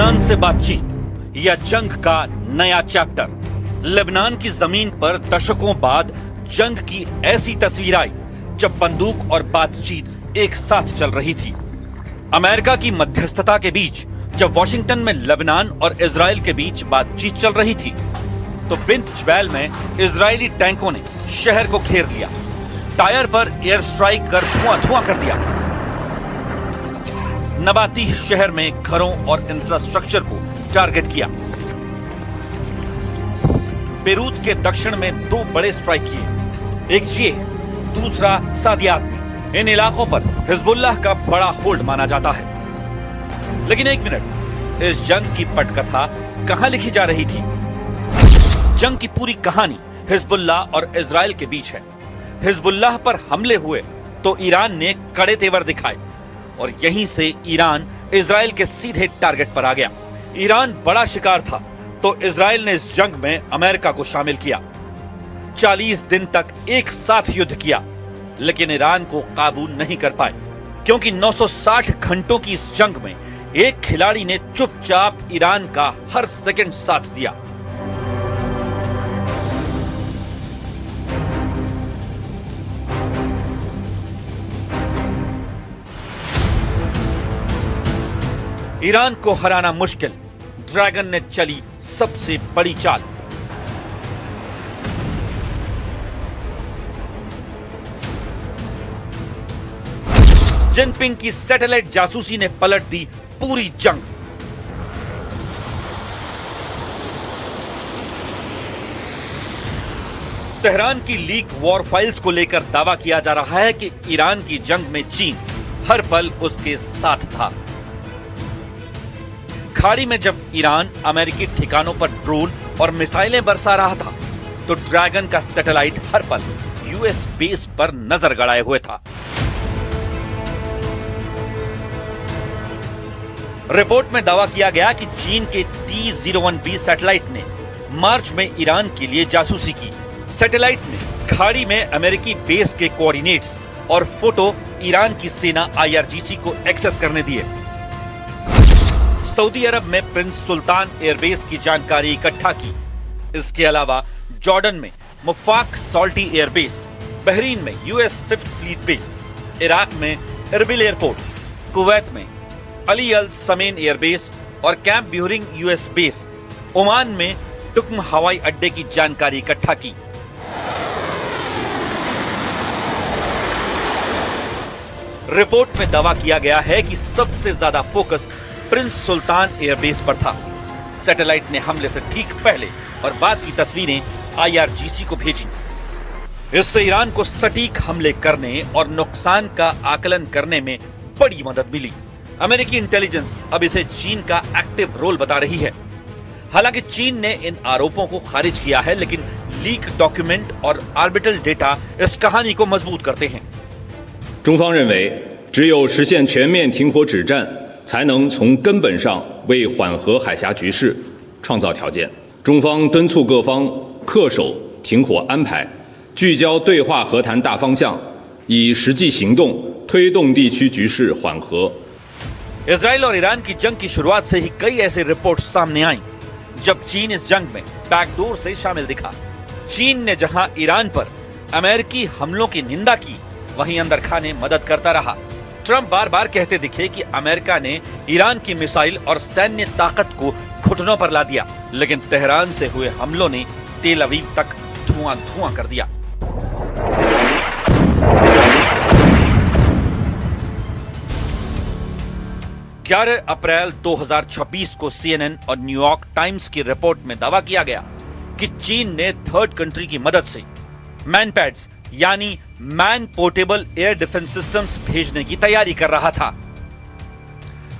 Lebanon से बातचीत या जंग का नया चैप्टर। लेबनान की जमीन पर दशकों बाद जंग की ऐसी तस्वीर आई जब बंदूक और बातचीत एक साथ चल रही थी। अमेरिका की मध्यस्थता के बीच जब वॉशिंगटन में लेबनान और इजराइल के बीच बातचीत चल रही थी, तो बिंत जबैल में इजरायली टैंकों ने शहर को घेर लिया, टायर पर एयर स्ट्राइक कर धुआं कर दिया। नबाती शहर में घरों और इंफ्रास्ट्रक्चर को टारगेट किया। बेरूत के दक्षिण में दो बड़े स्ट्राइक किए, एक ये, दूसरा सादियात में। इन इलाकों पर हिजबुल्लाह का बड़ा होल्ड माना जाता है। लेकिन एक मिनट, इस जंग की पटकथा कहां लिखी जा रही थी? जंग की पूरी कहानी हिजबुल्लाह और इजराइल के बीच है। हिजबुल्लाह पर हमले हुए तो ईरान ने कड़े तेवर दिखाए और यहीं से ईरान इजराइल के सीधे टारगेट पर आ गया। ईरान बड़ा शिकार था तो इजराइल ने इस जंग में अमेरिका को शामिल किया। 40 दिन तक एक साथ युद्ध किया, लेकिन ईरान को काबू नहीं कर पाए, क्योंकि 960 घंटों की इस जंग में एक खिलाड़ी ने चुपचाप ईरान का हर सेकंड साथ दिया। ईरान को हराना मुश्किल, ड्रैगन ने चली सबसे बड़ी चाल। जिनपिंग की सैटेलाइट जासूसी ने पलट दी पूरी जंग। तेहरान की लीक वॉर फाइल्स को लेकर दावा किया जा रहा है कि ईरान की जंग में चीन हर पल उसके साथ था। खाड़ी में जब ईरान अमेरिकी ठिकानों पर ड्रोन और मिसाइलें बरसा रहा था, तो ड्रैगन का सैटेलाइट हर पल यूएस बेस पर नजर गड़ाए हुए था। रिपोर्ट में दावा किया गया कि चीन के T-01B सैटेलाइट ने मार्च में ईरान के लिए जासूसी की। सैटेलाइट ने खाड़ी में अमेरिकी बेस के कोऑर्डिनेट्स और फोटो ईरान की सेना IRGC को एक्सेस करने दिए। सऊदी अरब में प्रिंस सुल्तान एयरबेस की जानकारी इकट्ठा की। इसके अलावा जॉर्डन में मुफाक सॉल्टी एयरबेस, बहरीन में US 5th fleet base, Iraq में इरबिल एयरपोर्ट, कुवैत में अली अल समेन एयरबेस और कैंप ब्यूरिंग US बेस, ओमान में टुक्म हवाई अड्डे की जानकारी इकट्ठा की। रिपोर्ट में दावा किया गया है कि सबसे ज्यादा फोकस प्रिंस सुल्तान एयरबेस पर था। सैटेलाइट ने हमले से ठीक पहले और बाद की तस्वीरें IRGC को भेजी। इससे ईरान को सटीक हमले करने और नुकसान का आकलन करने में बड़ी मदद मिली। अमेरिकी इंटेलिजेंस अब इसे चीन का एक्टिव रोल बता रही है। हालांकि चीन ने इन आरोपों को खारिज किया है, लेकिन लीक डॉक्यूमेंट और ऑर्बिटल डेटा इस कहानी को मजबूत करते हैं। 中方认为，只有实现全面停火止战，才能从根本上为缓和海峡局势创造条件。中方敦促各方恪守停火安排，聚焦对话和谈大方向，以实际行动推动地区局势缓和。 इजराइल और ईरान की जंग की शुरुआत से ही कई ऐसी रिपोर्ट सामने आईं, जब चीन इस जंग में बैकडोर से शामिल दिखा। चीन ने जहां ईरान पर अमेरिकी हमलों की निंदा की, वहीं अंदर खाने मदद करता रहा। ट्रंप बार बार कहते दिखे कि अमेरिका ने ईरान की मिसाइल और सैन्य ताकत को घुटनों पर ला दिया, लेकिन तेहरान से हुए हमलों ने तेल अवीव तक धुआं कर दिया। 11 अप्रैल 2026 को CNN और न्यूयॉर्क टाइम्स की रिपोर्ट में दावा किया गया कि चीन ने थर्ड कंट्री की मदद से मैनपैड्स यानी man portable air defence systems भेजने की तैयारी कर रहा था।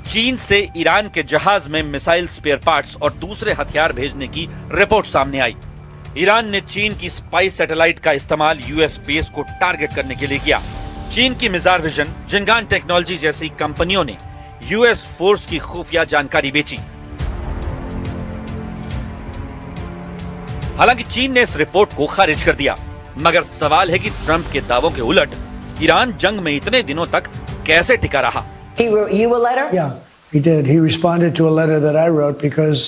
चीन से ईरान के जहाज में मिसाइल स्पेयर पार्ट्स और दूसरे हथियार भेजने की रिपोर्ट सामने आई। ईरान ने चीन की स्पाई सैटेलाइट का इस्तेमाल US बेस को टारगेट करने के लिए किया। चीन की मिजार विजन, जिंगान टेक्नोलॉजी जैसी कंपनियों ने US फोर्स की खुफिया जानकारी बेची। हालांकि चीन ने इस रिपोर्ट को खारिज कर दिया, मगर सवाल है कि ट्रंप के दावों के उलट ईरान जंग में इतने दिनों तक कैसे टिका रहा? He wrote you a letter? Yeah. He did. He responded to a letter that I wrote because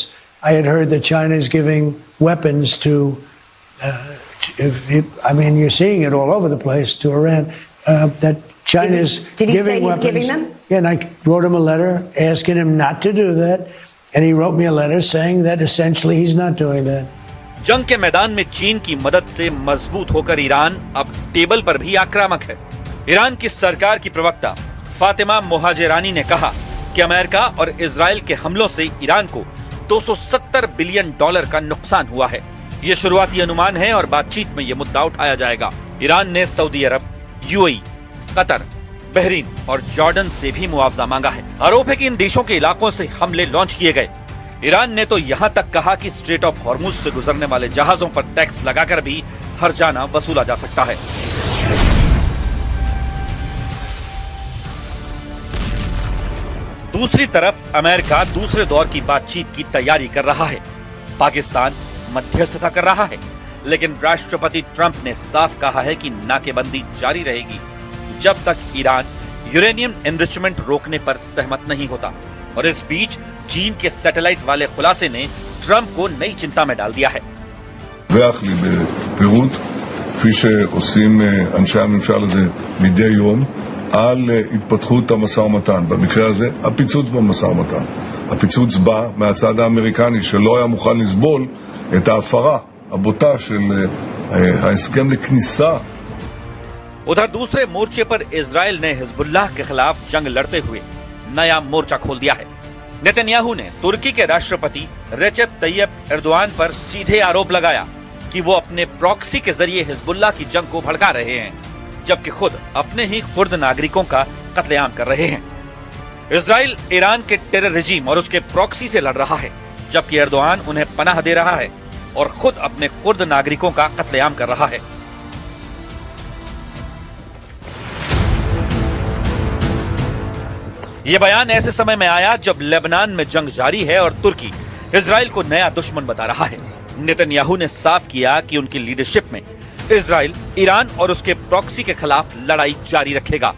I had heard that China is giving weapons to, you're seeing it all over the place, to Iran, that China is Did he giving say he's weapons. giving them? Yeah, and I wrote him a letter asking him not to do that. And he wrote me a letter saying that essentially he's not doing that. जंग के मैदान में चीन की मदद से मजबूत होकर ईरान अब टेबल पर भी आक्रामक है। ईरान की सरकार की प्रवक्ता फातिमा मोहाजेरानी ने कहा कि अमेरिका और इजराइल के हमलों से ईरान को $270 बिलियन का नुकसान हुआ है। ये शुरुआती अनुमान है और बातचीत में ये मुद्दा उठाया जाएगा। ईरान ने सऊदी अरब, यूएई, कतर, बहरीन और जॉर्डन से भी मुआवजा मांगा है। आरोप है कि इन देशों के इलाकों से हमले लॉन्च किए गए। ईरान ने तो यहां तक कहा कि स्ट्रेट ऑफ हॉर्मुज से गुजरने वाले जहाजों पर टैक्स लगाकर भी हर्जाना वसूला जा सकता है। दूसरी तरफ अमेरिका दूसरे दौर की बातचीत की तैयारी कर रहा है। पाकिस्तान मध्यस्थता कर रहा है, लेकिन राष्ट्रपति ट्रंप ने साफ कहा है कि नाकेबंदी जारी रहेगी जब तक ईरान यूरेनियम एनरिचमेंट रोकने पर सहमत नहीं होता। और इस बीच चीन के सैटेलाइट वाले खुलासे ने ट्रंप को नई चिंता में डाल दिया है। דיווח לי בפירוט, כפי שעושים אנשי הממשל הזה מדי יום, על התפתחות המשא ומתן. במקרה הזה, הפיצוץ במשא ומתן. הפיצוץ בא מהצד האמריקני שלא היה מוכן לסבול את ההפרה הבוטה של ההסכם לכניסה. उधर दूसरे मोर्चे पर इजराइल ने हिजबुल्लाह के खिलाफ जंग लड़ते हुए नया मोर्चा खोल दिया है। नेतन्याहू ने तुर्की के राष्ट्रपति रेचेप तैयब एर्दोआन पर सीधे आरोप लगाया कि वो अपने प्रॉक्सी के जरिए हिजबुल्लाह की जंग को भड़का रहे हैं, जबकि खुद अपने ही कुर्द नागरिकों का कत्लेआम कर रहे हैं। इजराइल ईरान के टेरर रेजिम और उसके प्रॉक्सी से लड़ रहा है, जबकि एर्दोआन उन्हें पनाह दे रहा है और खुद अपने कुर्द नागरिकों का कत्लेआम कर रहा है। ये बयान ऐसे समय में आया जब लेबनान में जंग जारी है और तुर्की इजराइल को नया दुश्मन बता रहा है। नेतन्याहू ने साफ किया कि उनकी लीडरशिप में इजराइल ईरान और उसके प्रॉक्सी के खिलाफ लड़ाई जारी रखेगा।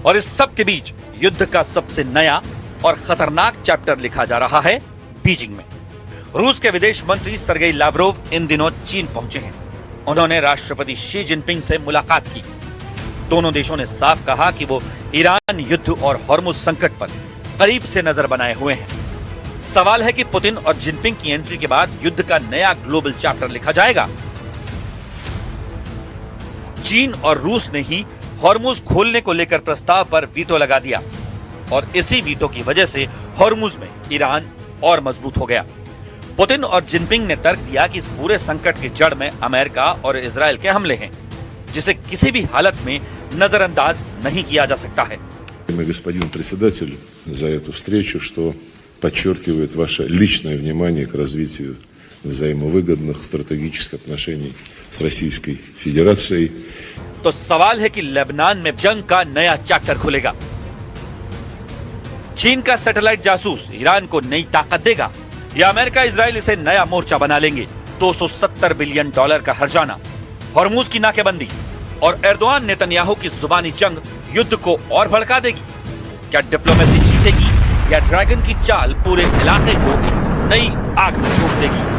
और इस सब के बीच युद्ध का सबसे नया और खतरनाक चैप्टर लिखा जा रहा है बीजिंग में। रूस के विदेश मंत्री सर्गेई लावरोव इन दिनों चीन पहुंचे हैं। उन्होंने राष्ट्रपति शी जिनपिंग से मुलाकात की। दोनों देशों ने साफ कहा कि वो ईरान युद्ध और हॉर्मुज संकट पर करीब से नजर बनाए हुए हैं। सवाल है कि पुतिन और जिनपिंग की एंट्री के बाद युद्ध का नया ग्लोबल चैप्टर लिखा जाएगा। चीन और रूस ने ही हॉर्मुज खोलने को लेकर प्रस्ताव पर वीटो लगा दिया और इसी वीटो की वजह से हॉर्मुज में ईरान और मजबूत हो गया। पुतिन और जिनपिंग ने तर्क दिया कि इस पूरे संकट की जड़ में अमेरिका और इजराइल के हमले हैं, जिसे किसी भी हालत में नजरअंदाज नहीं किया जा सकता है। Господин председатель, за эту встречу, что подчеркивает ваше личное внимание к развитию взаимовыгодных стратегических отношений с Российской Федерацией. तो सवाल है कि लेबनान में जंग का नया चैप्टर खुलेगा। चीन का सैटेलाइट जासूस ईरान को नई ताकत देगा या अमेरिका इजराइल इसे नया मोर्चा बना लेंगे। $270 बिलियन का हर्जाना, हॉर्मुज की नाकेबंदी और एर्दोआन नेतन्याहू की जुबानी जंग युद्ध को और भड़का देगी। क्या डिप्लोमेसी जीतेगी या ड्रैगन की चाल पूरे इलाके को नई आग में झोंक देगी?